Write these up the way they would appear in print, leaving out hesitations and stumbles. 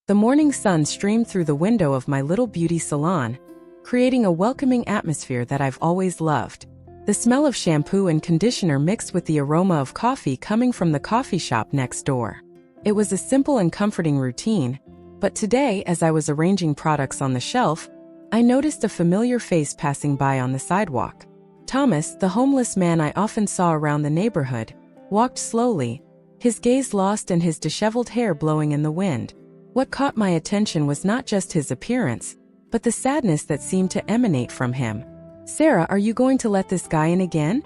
The morning sun streamed through the window of my little beauty salon, creating a welcoming atmosphere that I've always loved. The smell of shampoo and conditioner mixed with the aroma of coffee coming from the coffee shop next door. It was a simple and comforting routine, but today, as I was arranging products on the shelf, I noticed a familiar face passing by on the sidewalk. Thomas, the homeless man I often saw around the neighborhood, walked slowly, his gaze lost in his disheveled hair blowing in the wind. What caught my attention was not just his appearance, but the sadness that seemed to emanate from him. "Sarah, are you going to let this guy in again?"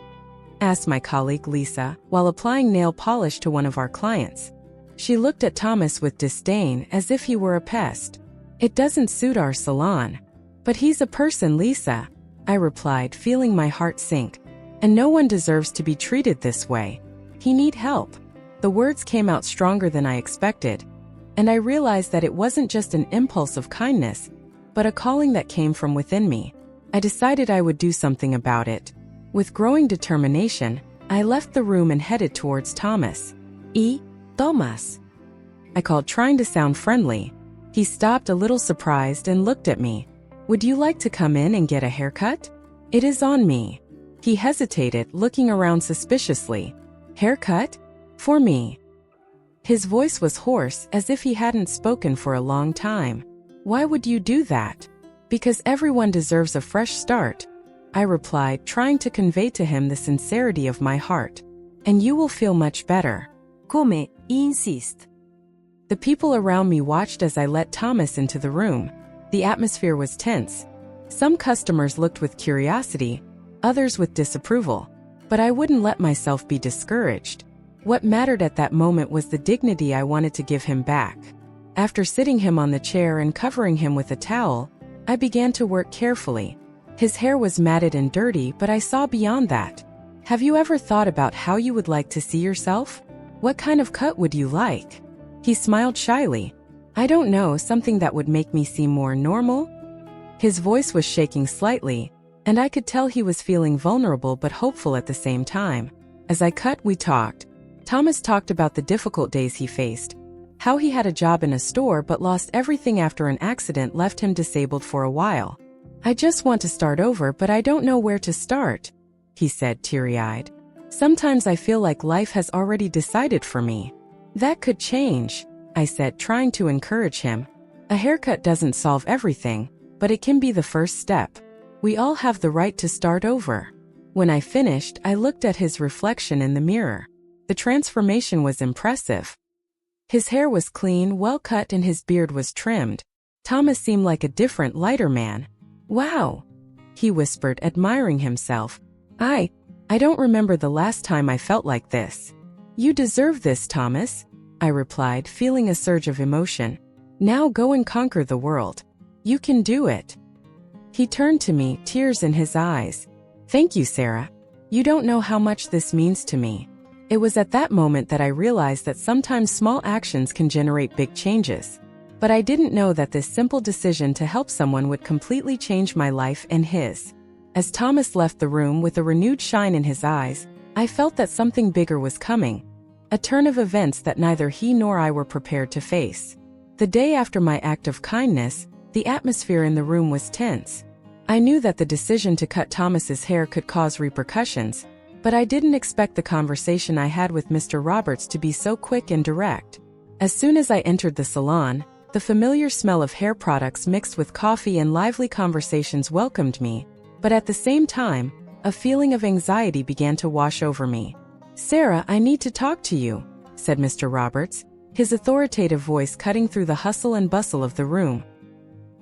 asked my colleague Lisa, while applying nail polish to one of our clients. She looked at Thomas with disdain, as if he were a pest. "It doesn't suit our salon." "But he's a person, Lisa," I replied, feeling my heart sink. "And no one deserves to be treated this way. He needs help." The words came out stronger than I expected, and I realized that it wasn't just an impulse of kindness, but a calling that came from within me. I decided I would do something about it. With growing determination, I left the room and headed towards Thomas. Thomas," I called, trying to sound friendly. He stopped, a little surprised, and looked at me. "Would you like to come in and get a haircut? It is on me." He hesitated, looking around suspiciously. "Haircut? For me?" His voice was hoarse, as if he hadn't spoken for a long time. "Why would you do that?" "Because everyone deserves a fresh start," I replied, trying to convey to him the sincerity of my heart. "And you will feel much better." "Come, insist." The people around me watched as I let Thomas into the room. The atmosphere was tense. Some customers looked with curiosity, others with disapproval. But I wouldn't let myself be discouraged. What mattered at that moment was the dignity I wanted to give him back. After sitting him on the chair and covering him with a towel, I began to work carefully. His hair was matted and dirty, but I saw beyond that. "Have you ever thought about how you would like to see yourself? What kind of cut would you like?" He smiled shyly. "I don't know, something that would make me seem more normal?" His voice was shaking slightly, and I could tell he was feeling vulnerable but hopeful at the same time. As I cut, we talked. Thomas talked about the difficult days he faced, how he had a job in a store but lost everything after an accident left him disabled for a while. "I just want to start over, but I don't know where to start," he said, teary-eyed. "Sometimes I feel like life has already decided for me." "That could change," I said, trying to encourage him. "A haircut doesn't solve everything, but it can be the first step. We all have the right to start over." When I finished, I looked at his reflection in the mirror. The transformation was impressive. His hair was clean, well cut, and his beard was trimmed. Thomas seemed like a different, lighter man. "Wow," he whispered, admiring himself. I don't remember the last time I felt like this." "You deserve this, Thomas," I replied, feeling a surge of emotion. "Now go and conquer the world. You can do it." He turned to me, tears in his eyes. "Thank you, Sarah. You don't know how much this means to me." It was at that moment that I realized that sometimes small actions can generate big changes. But I didn't know that this simple decision to help someone would completely change my life and his. As Thomas left the room with a renewed shine in his eyes, I felt that something bigger was coming. A turn of events that neither he nor I were prepared to face. The day after my act of kindness, the atmosphere in the room was tense. I knew that the decision to cut Thomas's hair could cause repercussions, but I didn't expect the conversation I had with Mr. Roberts to be so quick and direct. As soon as I entered the salon, the familiar smell of hair products mixed with coffee and lively conversations welcomed me, but at the same time, a feeling of anxiety began to wash over me. "Sarah, I need to talk to you," said Mr. Roberts, his authoritative voice cutting through the hustle and bustle of the room.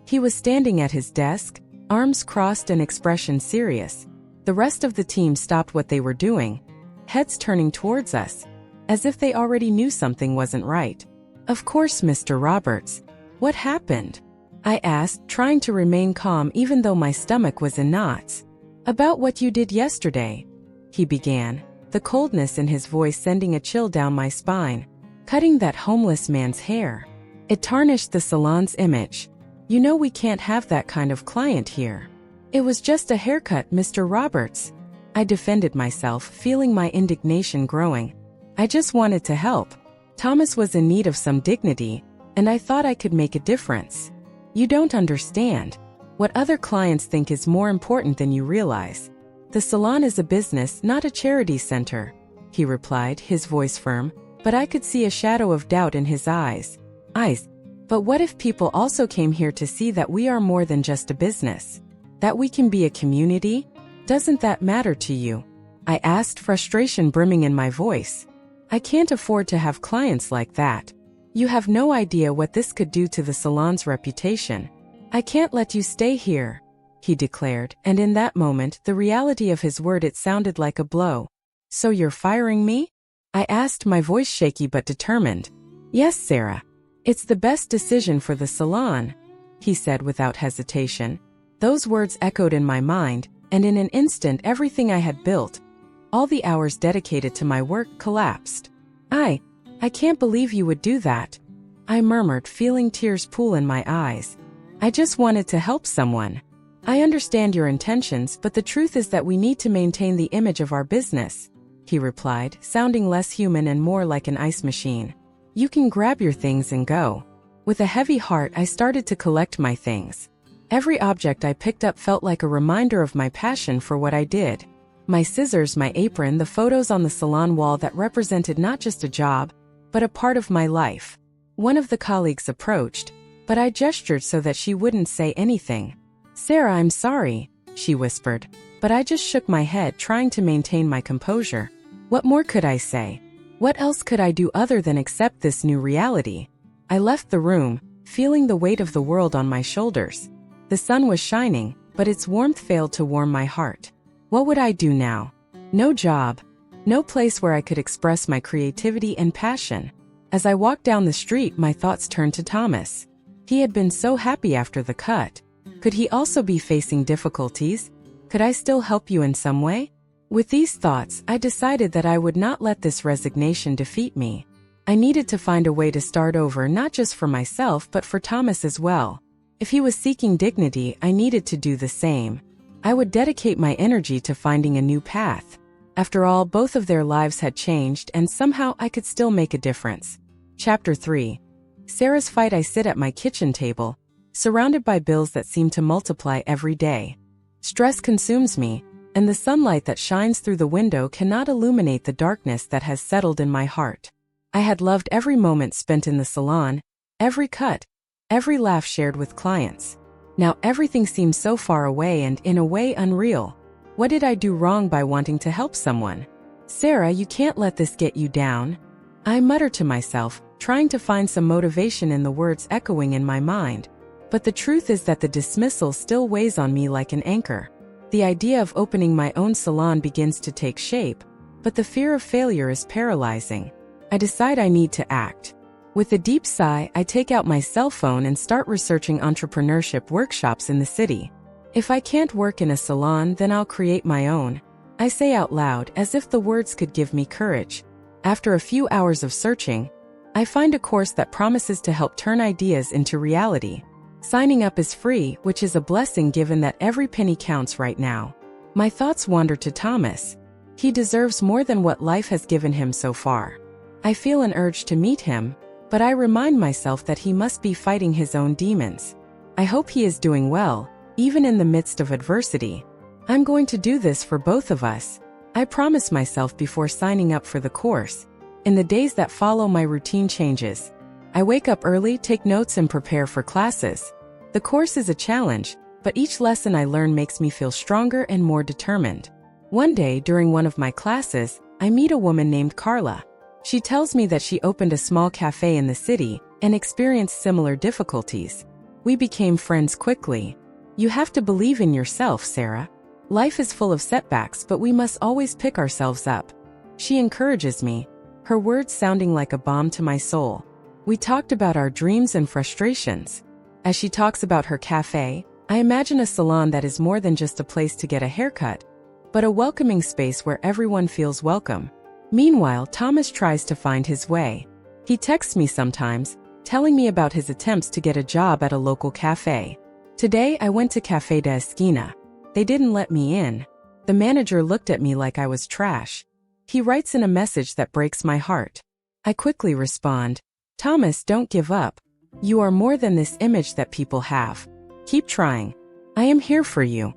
He was standing at his desk, arms crossed and expression serious. The rest of the team stopped what they were doing, heads turning towards us, as if they already knew something wasn't right. "Of course, Mr. Roberts. What happened?" I asked, trying to remain calm even though my stomach was in knots. "About what you did yesterday," he began, the coldness in his voice sending a chill down my spine. "Cutting that homeless man's hair. It tarnished the salon's image. You know we can't have that kind of client here." "It was just a haircut, Mr. Roberts," I defended myself, feeling my indignation growing. "I just wanted to help. Thomas was in need of some dignity, and I thought I could make a difference. You don't understand. What other clients think is more important than you realize. The salon is a business, not a charity center, he replied, his voice firm, but I could see a shadow of doubt in his eyes. But what if people also came here to see that we are more than just a business? That we can be a community? Doesn't that matter to you? I asked, frustration brimming in my voice. I can't afford to have clients like that. You have no idea what this could do to the salon's reputation. I can't let you stay here, he declared, and in that moment, the reality of his word, it sounded like a blow. So you're firing me? I asked, my voice shaky but determined. Yes, Sarah. It's the best decision for the salon, he said without hesitation. Those words echoed in my mind, and in an instant everything I had built, all the hours dedicated to my work, collapsed. I can't believe you would do that, I murmured, feeling tears pool in my eyes. I just wanted to help someone. I understand your intentions, but the truth is that we need to maintain the image of our business, he replied, sounding less human and more like an ice machine. You can grab your things and go. With a heavy heart, I started to collect my things. Every object I picked up felt like a reminder of my passion for what I did. My scissors, my apron, the photos on the salon wall that represented not just a job, but a part of my life. One of the colleagues approached, but I gestured so that she wouldn't say anything. Sarah, I'm sorry, she whispered, but I just shook my head, trying to maintain my composure. What more could I say? What else could I do other than accept this new reality? I left the room, feeling the weight of the world on my shoulders. The sun was shining, but its warmth failed to warm my heart. What would I do now? No job. No place where I could express my creativity and passion. As I walked down the street, my thoughts turned to Thomas. He had been so happy after the cut. Could he also be facing difficulties? Could I still help you in some way? With these thoughts, I decided that I would not let this resignation defeat me. I needed to find a way to start over, not just for myself but for Thomas as well. If he was seeking dignity, I needed to do the same. I would dedicate my energy to finding a new path. After all, both of their lives had changed, and somehow I could still make a difference. Chapter 3. Sarah's fight. I sit at my kitchen table, surrounded by bills that seem to multiply every day. Stress consumes me, and the sunlight that shines through the window cannot illuminate the darkness that has settled in my heart. I had loved every moment spent in the salon, every cut, every laugh shared with clients. Now everything seems so far away and, in a way, unreal. What did I do wrong by wanting to help someone? Sarah, you can't let this get you down, I muttered to myself, trying to find some motivation in the words echoing in my mind. But the truth is that the dismissal still weighs on me like an anchor. The idea of opening my own salon begins to take shape, but the fear of failure is paralyzing. I decide I need to act. With a deep sigh, I take out my cell phone and start researching entrepreneurship workshops in the city. If I can't work in a salon, then I'll create my own, I say out loud, as if the words could give me courage. After a few hours of searching, I find a course that promises to help turn ideas into reality. Signing up is free, which is a blessing given that every penny counts right now. My thoughts wander to Thomas. He deserves more than what life has given him so far. I feel an urge to meet him, but I remind myself that he must be fighting his own demons. I hope he is doing well, even in the midst of adversity. I'm going to do this for both of us, I promise myself before signing up for the course. In the days that follow, my routine changes. I wake up early, take notes, and prepare for classes. The course is a challenge, but each lesson I learn makes me feel stronger and more determined. One day, during one of my classes, I meet a woman named Carla. She tells me that she opened a small cafe in the city and experienced similar difficulties. We became friends quickly. You have to believe in yourself, Sarah. Life is full of setbacks, but we must always pick ourselves up. She encourages me, her words sounding like a balm to my soul. We talked about our dreams and frustrations. As she talks about her cafe, I imagine a salon that is more than just a place to get a haircut, but a welcoming space where everyone feels welcome. Meanwhile, Thomas tries to find his way. He texts me sometimes, telling me about his attempts to get a job at a local cafe. Today, I went to Café de Esquina. They didn't let me in. The manager looked at me like I was trash. He writes in a message that breaks my heart. I quickly respond, Thomas, don't give up. You are more than this image that people have. Keep trying. I am here for you.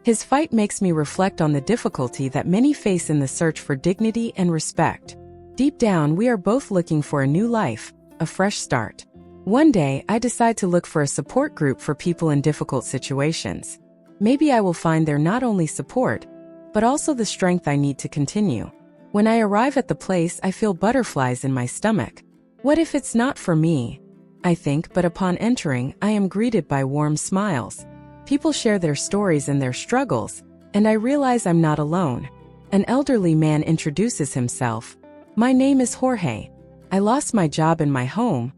His fight makes me reflect on the difficulty that many face in the search for dignity and respect. Deep down, we are both looking for a new life, a fresh start. One day, I decide to look for a support group for people in difficult situations. Maybe I will find there not only support, but also the strength I need to continue. When I arrive at the place, I feel butterflies in my stomach. What if it's not for me? I think, but upon entering, I am greeted by warm smiles. People share their stories and their struggles, and I realize I'm not alone. An elderly man introduces himself. My name is Jorge. I lost my job in my home,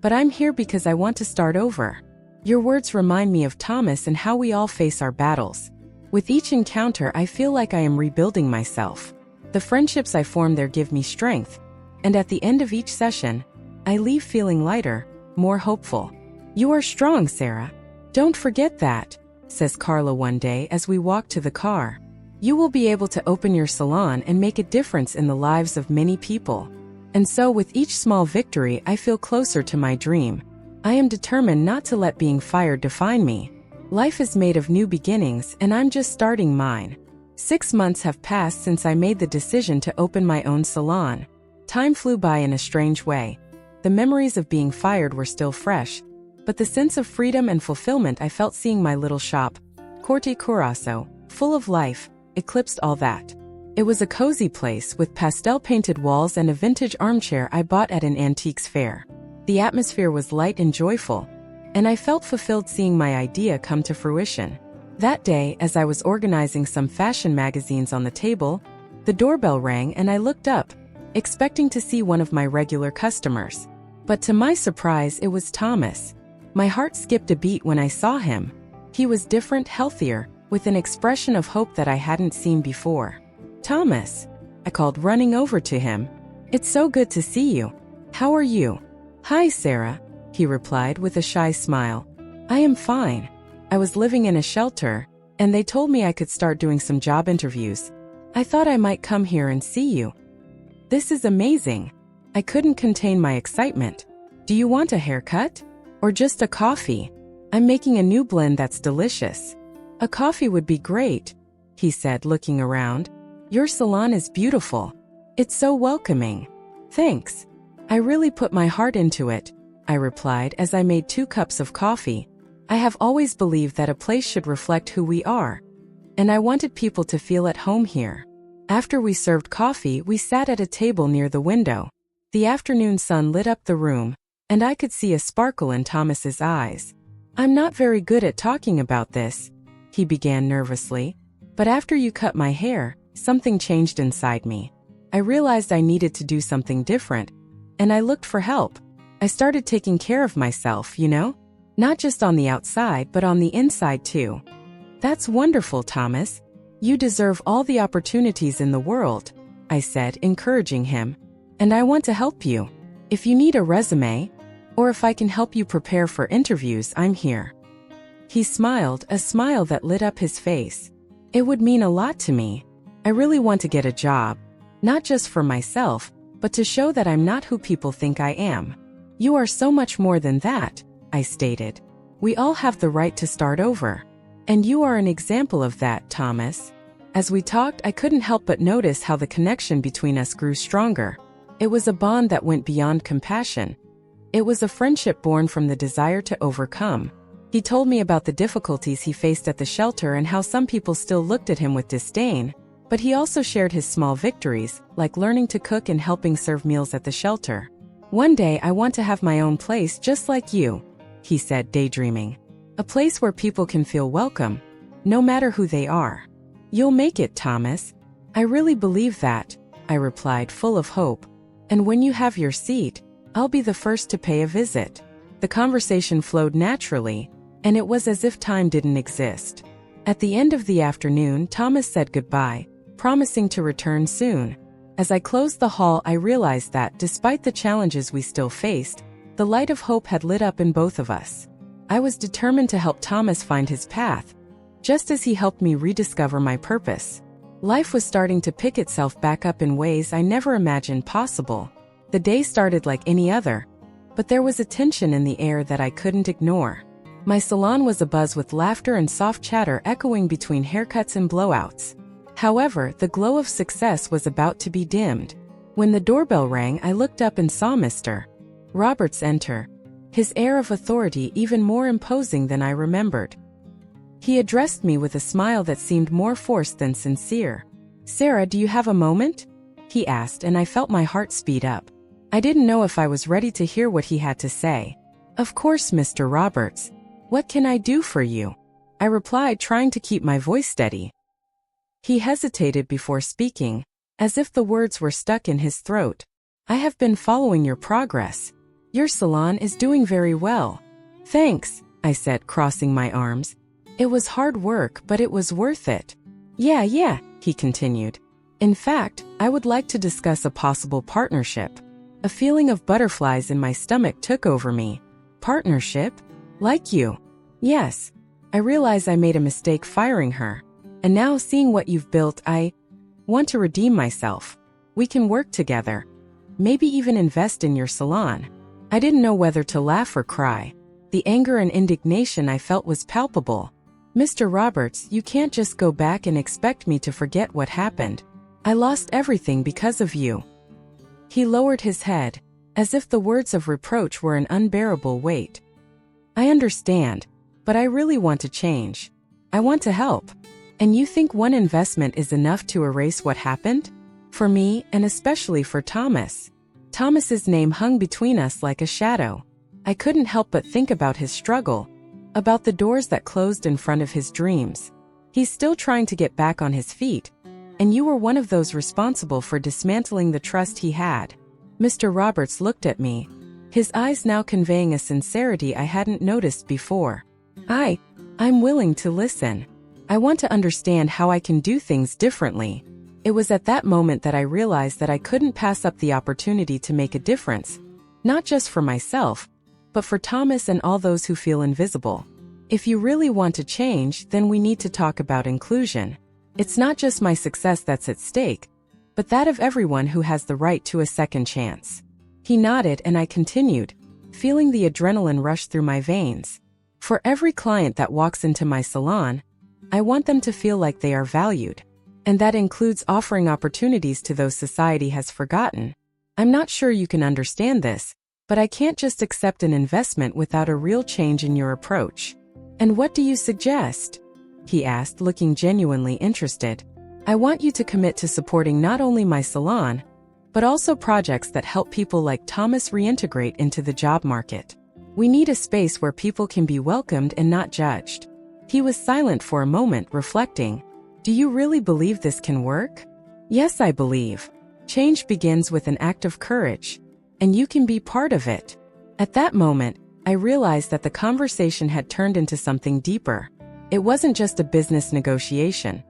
but I'm here because I want to start over. Your words remind me of Thomas and how we all face our battles. With each encounter, I feel like I am rebuilding myself. The friendships I form there give me strength, and at the end of each session, I leave feeling lighter, more hopeful. You are strong, Sarah. Don't forget that, says Carla one day as we walk to the car. You will be able to open your salon and make a difference in the lives of many people. And so with each small victory, I feel closer to my dream. I am determined not to let being fired define me. Life is made of new beginnings, and I'm just starting mine. 6 months have passed since I made the decision to open my own salon. Time flew by in a strange way. The memories of being fired were still fresh, but the sense of freedom and fulfillment I felt seeing my little shop, Corte Corazzo, full of life, eclipsed all that. It was a cozy place with pastel-painted walls and a vintage armchair I bought at an antiques fair. The atmosphere was light and joyful, and I felt fulfilled seeing my idea come to fruition. That day, as I was organizing some fashion magazines on the table, the doorbell rang and I looked up, expecting to see one of my regular customers. But to my surprise, it was Thomas. My heart skipped a beat when I saw him. He was different, healthier, with an expression of hope that I hadn't seen before. Thomas, I called, running over to him. It's so good to see you. How are you? Hi, Sarah, he replied with a shy smile. I am fine. I was living in a shelter, and they told me I could start doing some job interviews. I thought I might come here and see you. This is amazing. I couldn't contain my excitement. Do you want a haircut? Or just a coffee? I'm making a new blend that's delicious. A coffee would be great, he said, looking around. Your salon is beautiful. It's so welcoming. Thanks. I really put my heart into it, I replied as I made 2 cups of coffee. I have always believed that a place should reflect who we are, and I wanted people to feel at home here. After we served coffee, we sat at a table near the window. The afternoon sun lit up the room, and I could see a sparkle in Thomas's eyes. I'm not very good at talking about this, he began nervously, but after you cut my hair, something changed inside me. I realized I needed to do something different, and I looked for help. I started taking care of myself, you know? Not just on the outside, but on the inside too. That's wonderful, Thomas. You deserve all the opportunities in the world, I said, encouraging him. And I want to help you. If you need a resume, or if I can help you prepare for interviews, I'm here. He smiled, a smile that lit up his face. It would mean a lot to me. I really want to get a job, not just for myself, but to show that I'm not who people think I am. You are so much more than that, I stated. We all have the right to start over. And you are an example of that, Thomas. As we talked, I couldn't help but notice how the connection between us grew stronger. It was a bond that went beyond compassion. It was a friendship born from the desire to overcome. He told me about the difficulties he faced at the shelter and how some people still looked at him with disdain, but he also shared his small victories, like learning to cook and helping serve meals at the shelter. One day I want to have my own place just like you, he said, daydreaming. A place where people can feel welcome, no matter who they are. You'll make it, Thomas. I really believe that, I replied, full of hope. And when you have your seat, I'll be the first to pay a visit. The conversation flowed naturally, and it was as if time didn't exist. At the end of the afternoon, Thomas said goodbye, promising to return soon. As I closed the hall, I realized that, despite the challenges we still faced, the light of hope had lit up in both of us. I was determined to help Thomas find his path, just as he helped me rediscover my purpose. Life was starting to pick itself back up in ways I never imagined possible. The day started like any other, but there was a tension in the air that I couldn't ignore. My salon was abuzz with laughter and soft chatter echoing between haircuts and blowouts. However, the glow of success was about to be dimmed. When the doorbell rang, I looked up and saw Mr. Roberts enter, his air of authority even more imposing than I remembered. He addressed me with a smile that seemed more forced than sincere. "Sarah, do you have a moment?" he asked, and I felt my heart speed up. I didn't know if I was ready to hear what he had to say. "Of course, Mr. Roberts. What can I do for you?" I replied, trying to keep my voice steady. He hesitated before speaking, as if the words were stuck in his throat. "I have been following your progress. Your salon is doing very well." "Thanks," I said, crossing my arms. "It was hard work, but it was worth it." Yeah, he continued. "In fact, I would like to discuss a possible partnership." A feeling of butterflies in my stomach took over me. "Partnership? Like you?" "Yes. I realize I made a mistake firing her. And now seeing what you've built, I want to redeem myself. We can work together. Maybe even invest in your salon." I didn't know whether to laugh or cry. The anger and indignation I felt was palpable. "Mr. Roberts, you can't just go back and expect me to forget what happened. I lost everything because of you." He lowered his head, as if the words of reproach were an unbearable weight. "I understand, but I really want to change. I want to help. And you think one investment is enough to erase what happened? For me, and especially for Thomas." Thomas's name hung between us like a shadow. I couldn't help but think about his struggle, about the doors that closed in front of his dreams. He's still trying to get back on his feet, and you were one of those responsible for dismantling the trust he had. Mr. Roberts looked at me, his eyes now conveying a sincerity I hadn't noticed before. I'm willing to listen. I want to understand how I can do things differently." It was at that moment that I realized that I couldn't pass up the opportunity to make a difference, not just for myself, but for Thomas and all those who feel invisible. "If you really want to change, then we need to talk about inclusion. It's not just my success that's at stake, but that of everyone who has the right to a second chance." He nodded and I continued, feeling the adrenaline rush through my veins. "For every client that walks into my salon, I want them to feel like they are valued. And that includes offering opportunities to those society has forgotten. I'm not sure you can understand this, but I can't just accept an investment without a real change in your approach." "And what do you suggest?" he asked, looking genuinely interested. "I want you to commit to supporting not only my salon, but also projects that help people like Thomas reintegrate into the job market. We need a space where people can be welcomed and not judged." He was silent for a moment, reflecting. "Do you really believe this can work?" "Yes, I believe. Change begins with an act of courage, and you can be part of it." At that moment, I realized that the conversation had turned into something deeper. It wasn't just a business negotiation.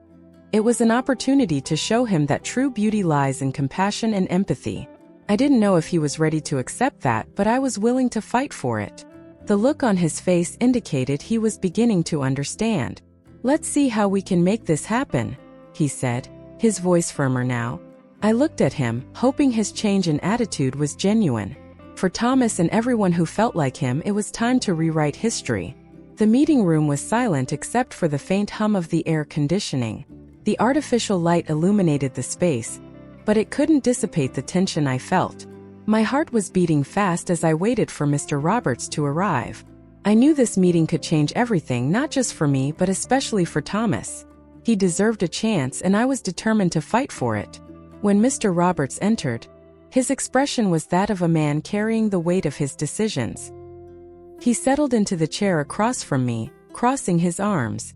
It was an opportunity to show him that true beauty lies in compassion and empathy. I didn't know if he was ready to accept that, but I was willing to fight for it. The look on his face indicated he was beginning to understand. "Let's see how we can make this happen," he said, his voice firmer now. I looked at him, hoping his change in attitude was genuine. For Thomas and everyone who felt like him, it was time to rewrite history. The meeting room was silent except for the faint hum of the air conditioning. The artificial light illuminated the space, but it couldn't dissipate the tension I felt. My heart was beating fast as I waited for Mr. Roberts to arrive. I knew this meeting could change everything, not just for me but especially for Thomas. He deserved a chance and I was determined to fight for it. When Mr. Roberts entered, his expression was that of a man carrying the weight of his decisions. He settled into the chair across from me, crossing his arms.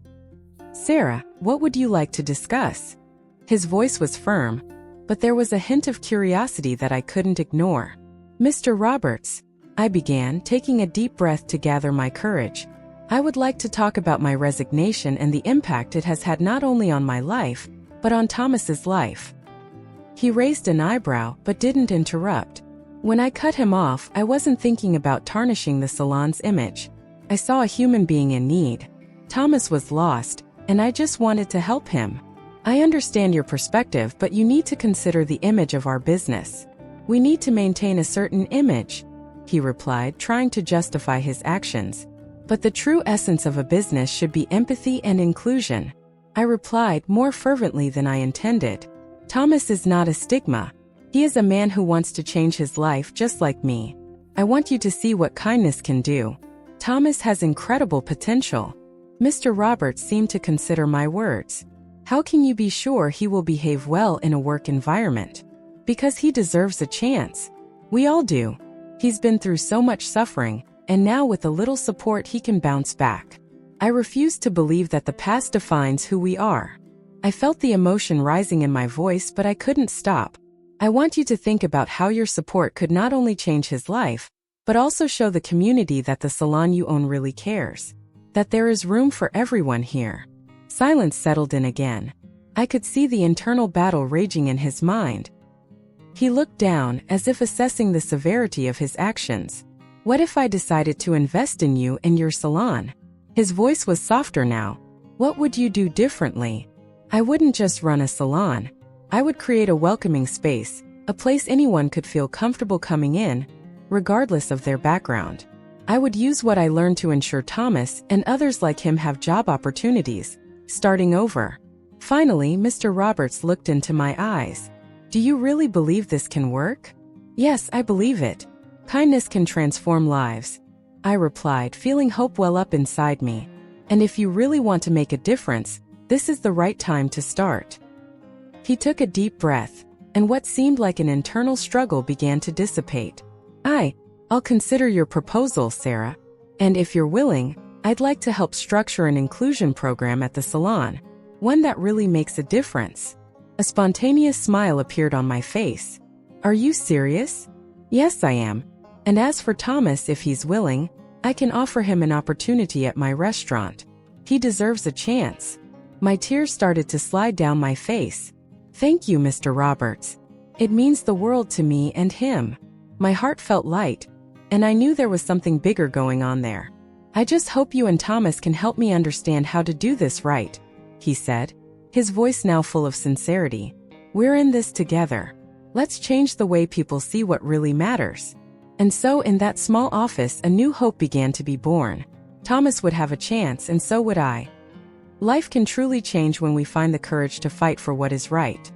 "Sarah, what would you like to discuss?" His voice was firm, but there was a hint of curiosity that I couldn't ignore. "Mr. Roberts," I began, taking a deep breath to gather my courage. "I would like to talk about my resignation and the impact it has had not only on my life, but on Thomas's life." He raised an eyebrow, but didn't interrupt. When I cut him off, I wasn't thinking about tarnishing the salon's image. I saw a human being in need. Thomas was lost, and I just wanted to help him. "I understand your perspective, but you need to consider the image of our business. We need to maintain a certain image," he replied, trying to justify his actions. But the true essence of a business should be empathy and inclusion. I replied, more fervently than I intended. Thomas is not a stigma. He is a man who wants to change his life just like me. I want you to see what kindness can do. Thomas has incredible potential. Mr. Roberts seemed to consider my words. How can you be sure he will behave well in a work environment? Because he deserves a chance. We all do. He's been through so much suffering, and now with a little support he can bounce back. I refuse to believe that the past defines who we are. I felt the emotion rising in my voice, but I couldn't stop. I want you to think about how your support could not only change his life, but also show the community that the salon you own really cares. That there is room for everyone here. Silence settled in again. I could see the internal battle raging in his mind. He looked down, as if assessing the severity of his actions. What if I decided to invest in you and your salon? His voice was softer now. What would you do differently? I wouldn't just run a salon. I would create a welcoming space, a place anyone could feel comfortable coming in, regardless of their background. I would use what I learned to ensure Thomas and others like him have job opportunities, starting over. Finally, Mr. Roberts looked into my eyes. Do you really believe this can work? Yes, I believe it. Kindness can transform lives. I replied, feeling hope well up inside me. And if you really want to make a difference, this is the right time to start. He took a deep breath, and what seemed like an internal struggle began to dissipate. I'll consider your proposal, Sarah. And if you're willing, I'd like to help structure an inclusion program at the salon, one that really makes a difference. A spontaneous smile appeared on my face. Are you serious? Yes, I am. And as for Thomas, if he's willing, I can offer him an opportunity at my restaurant. He deserves a chance. My tears started to slide down my face. Thank you, Mr. Roberts. It means the world to me and him. My heart felt light, and I knew there was something bigger going on there. I just hope you and Thomas can help me understand how to do this right, he said, his voice now full of sincerity. We're in this together. Let's change the way people see what really matters. And so in that small office, a new hope began to be born. Thomas would have a chance, and so would I. Life can truly change when we find the courage to fight for what is right.